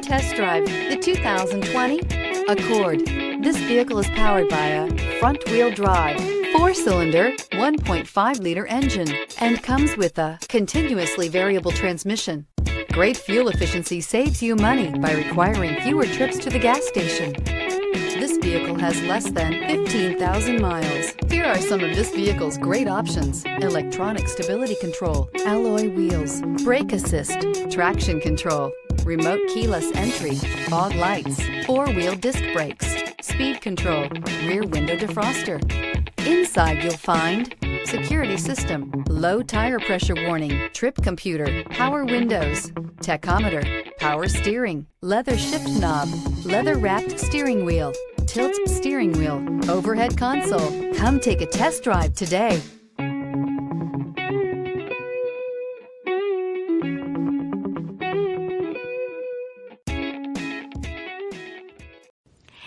test drive the 2020 Accord. This vehicle is powered by a front-wheel drive, 4-cylinder, 1.5-liter engine, and comes with a continuously variable transmission. Great fuel efficiency saves you money by requiring fewer trips to the gas station. This vehicle has less than 15,000 miles. Here are some of this vehicle's great options: electronic stability control, alloy wheels, brake assist, traction control, remote keyless entry, fog lights, 4-wheel disc brakes, speed control, rear window defroster. Inside you'll find security system, low tire pressure warning, trip computer, power windows, tachometer, power steering, leather shift knob, leather wrapped steering wheel, tilt steering wheel, overhead console. Come take a test drive today.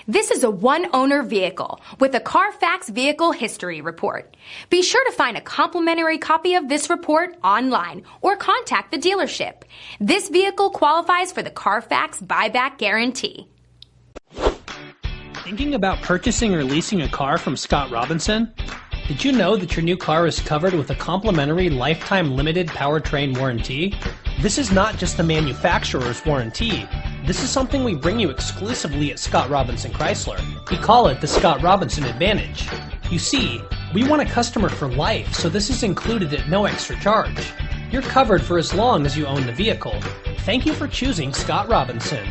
This is a one-owner vehicle with a CARFAX Vehicle History Report. Be sure to find a complimentary copy of this report online or contact the dealership. This vehicle qualifies for the CARFAX Buyback Guarantee. Thinking about purchasing or leasing a car from Scott Robinson? Did you know that your new car is covered with a complimentary lifetime limited powertrain warranty? This is not just the manufacturer's warranty. This is something we bring you exclusively at Scott Robinson Chrysler. We call it the Scott Robinson Advantage. You see, we want a customer for life, so this is included at no extra charge. You're covered for as long as you own the vehicle. Thank you for choosing Scott Robinson.